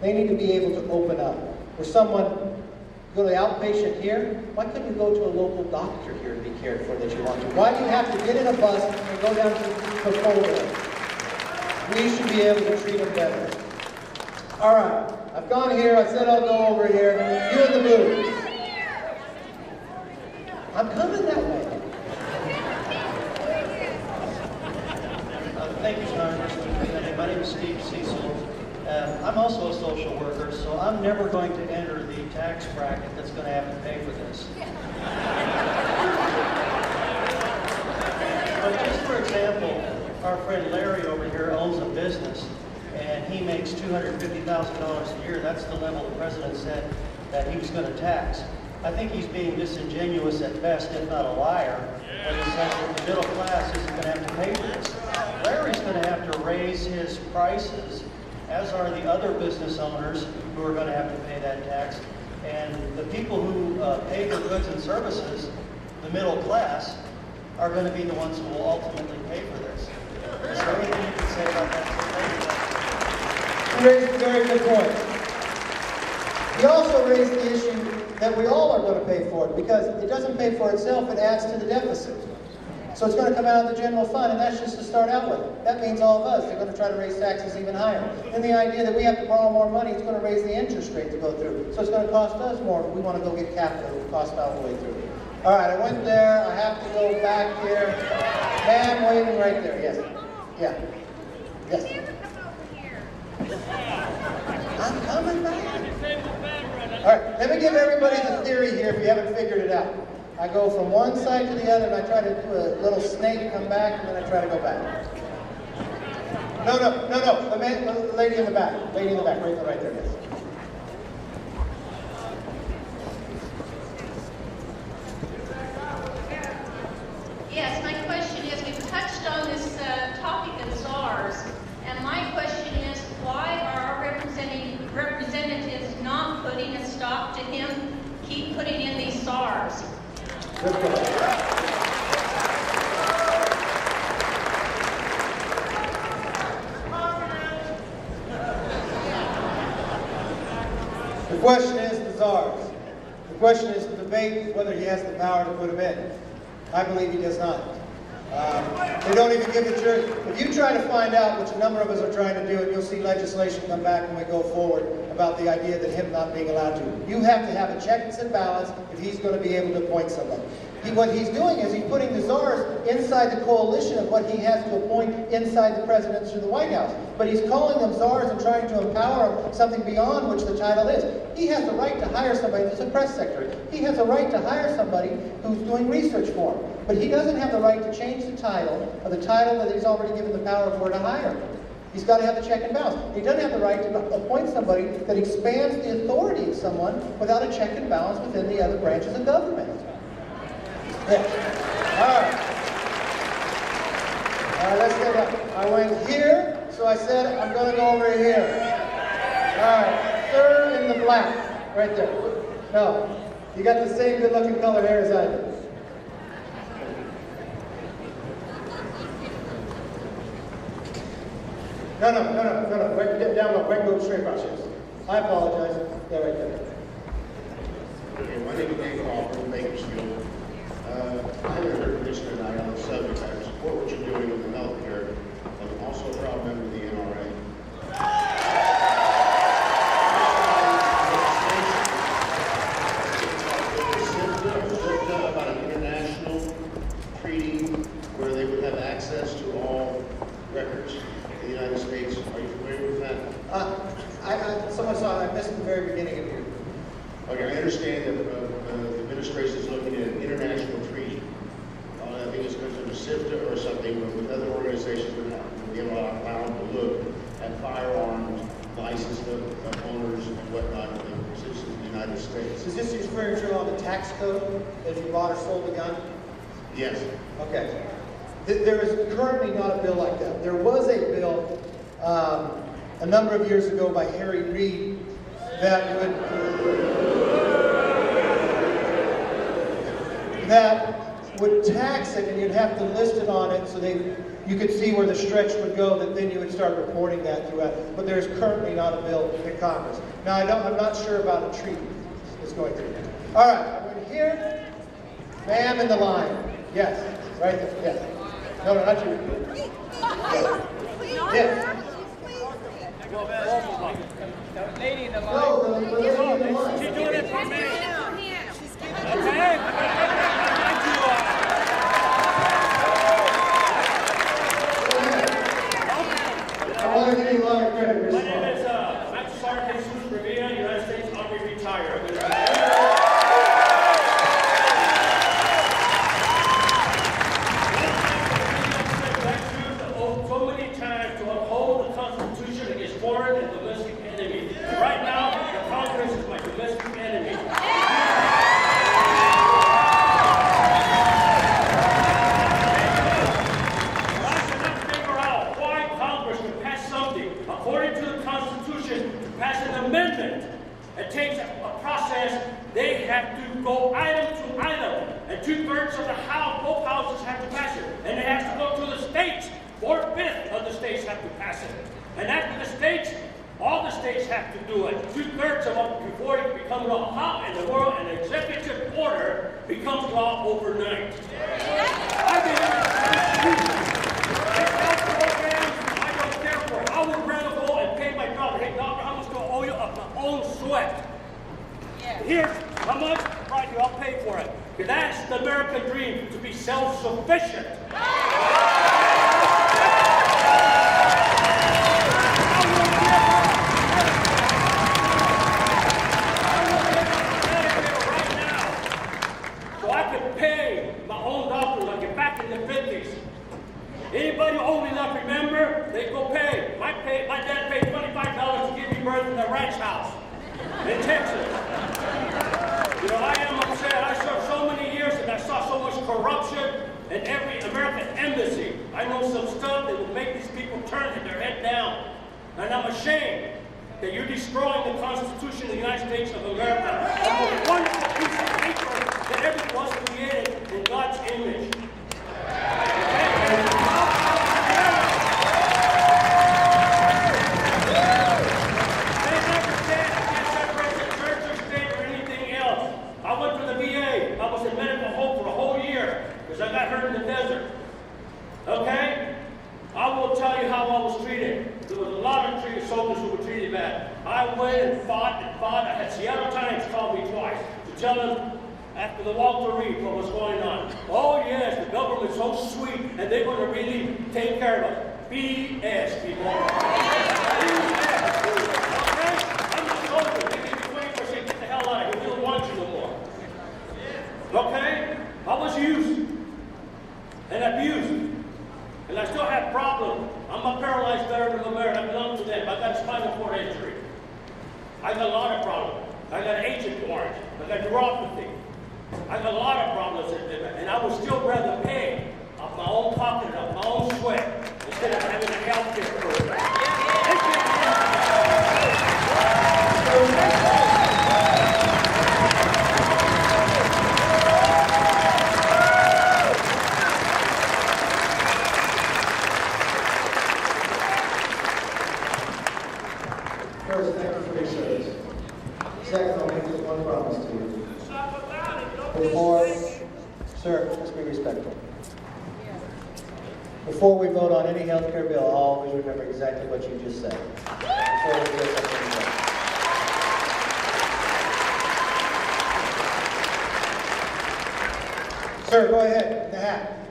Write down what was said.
They need to be able to open up. Or someone, go to the outpatient here, why couldn't you go to a local doctor here to be cared for that you want to? Why do you have to get in a bus and go down to Colville? We should be able to treat them better. All right, I've gone here, I said I'll go over here. You in the booth. I'm coming that way. Thank you, Congressman. My name is Steve Cecil. I'm also a social worker, so I'm never going to enter the tax bracket that's going to have to pay for this. But just for example, our friend Larry over here owns a business, and he makes $250,000 a year. That's the level the president said that he was going to tax. I think he's being disingenuous at best, if not a liar, when he says that the middle class isn't going to have to pay for this. Larry's going to have to raise his prices, as are the other business owners who are going to have to pay that tax. And the people who pay for goods and services, the middle class, are going to be the ones who will ultimately pay for this. Is there anything you can say about that? You raised a very good point. He also raised the issue that we all are going to pay for it, because it doesn't pay for itself, it adds to the deficit. So it's going to come out of the general fund, and that's just to start out with. That means all of us. They're going to try to raise taxes even higher. And the idea that we have to borrow more money, it's going to raise the interest rate to go through. So it's going to cost us more if we want to go get capital. It will cost all the way through. All right, I went there. I have to go back here. Man waving right there. Yes. Yeah. Yes. I'm coming back. All right, let me give everybody the theory here if you haven't figured it out. I go from one side to the other, and I try to do a little snake, come back, and then I try to go back. No. The lady in the back. Lady in the back, right there, yes. Yes, my question is, we've touched on this topic of SARS, and my question is, why are our representatives not putting a stop to him keep putting in these SARs? Good question. The question is the czars. The question is the debate whether he has the power to put them in. I believe he does not. They don't even give the jury. If you try to find out, which a number of us are trying to do, and you'll see legislation come back when we go forward about the idea that him not being allowed to. You have to have a checks and balance if he's going to be able to appoint someone. What he's doing is he's putting the czars inside the coalition of what he has to appoint inside the presidency of the White House. But he's calling them czars and trying to empower them something beyond which the title is. He has the right to hire somebody that's a press secretary. He has a right to hire somebody who's doing research for him. But he doesn't have the right to change the title of the title that he's already given the power for to hire. He's got to have the check and balance. He doesn't have the right to appoint somebody that expands the authority of someone without a check and balance within the other branches of government. Yes. All right, let's get up. I went here, so I said I'm going to go over here. All right, third in the black, right there. No, you got the same good-looking colored hair as I do. No. Right down low. Right, go straight across. Yes. I apologize. Yeah, right there. Okay, my name is Dave Crawford from Bakersfield. I haven't heard Commissioner tonight on the subject. I support what you're doing with the health care. I'm also a proud member of the NRA. About an international treaty where they would have access to all records in the United States. Are you familiar with that? Someone saw it. I missed the very beginning of you. Okay, I understand that the administration is looking at an international treaty. I think it's going to SIFTA or something, but with other organizations would be allowed to look at firearms, license owners, and whatnot, the citizens of the United States. Is this referring to on the tax code that if you bought or sold a gun? Yes. Okay. There is currently not a bill like that. There was a bill a number of years ago by Harry Reid that would would tax it, and you'd have to list it on it so you could see where the stretch would go, that then you would start reporting that throughout. But there's currently not a bill in Congress. Now, I'm not sure about a treaty that's going through. All right, I'm going here. Ma'am in the line. Yes, right there. Yes. No, not you. Yes. The lady in the line. No, the lady in the line. She's doing it for me. I want to give you a lot of credit. My name is Sergeant Jesus Revilla, United States Army retired. So many times to uphold the Constitution against foreign and domestic enemies. Right now, the Congress is my domestic enemy. According to the Constitution, to pass an amendment, it takes a process. They have to go item to item, and 2/3 of the House, both houses have to pass it, and it has to go to the states. 4/5 of the states have to pass it, and after the states, all the states have to do it. 2/3 of them before it becomes law. How in the world an executive order becomes law overnight? I mean, I would rather go and pay my doctor. Hey, doctor, how much do I owe you of my own sweat? Yeah. Here's how much? Right here, I'll pay for it. Because that's the American dream, to be self-sufficient. Right now, so I can pay my own doctor like back in the 50s. Anybody old enough remember? They go pay. My dad paid $25 to give me birth in the ranch house in Texas. You know, I am upset. I served so many years and I saw so much corruption in every American embassy. I know some stuff that will make these people turn their head down. And I'm ashamed that you're destroying the Constitution of the United States of America. The most wonderful piece of paper that ever was created in God's image. I got hurt in the desert. Okay? I will tell you how I was treated. There was a lot of treated soldiers who were treated bad. I went and fought and fought. I had Seattle Times call me twice to tell them after the Walter Reed what was going on. Oh yes, the government's so sweet and they're going to really take care of us. BS, people. BS. Okay? I'm a soldier. They give me 20%. Get the hell out of here. We don't want you no more. Okay? I was used and abused, and I still have problems. I'm a paralyzed veteran of America. I belong to them. I got a spinal cord injury. I got a lot of problems. I got an agent warrant. I got neuropathy. I got a lot of problems, and I would still rather pay off my own pocket, off my own sweat, instead of having a health care program. First, thank you for your service. Second, I'll make just one promise to you. Sir, let's be respectful. Before we vote on any health care bill, I'll always remember exactly what you just said. Before we do something else. Sir, go ahead. The hat.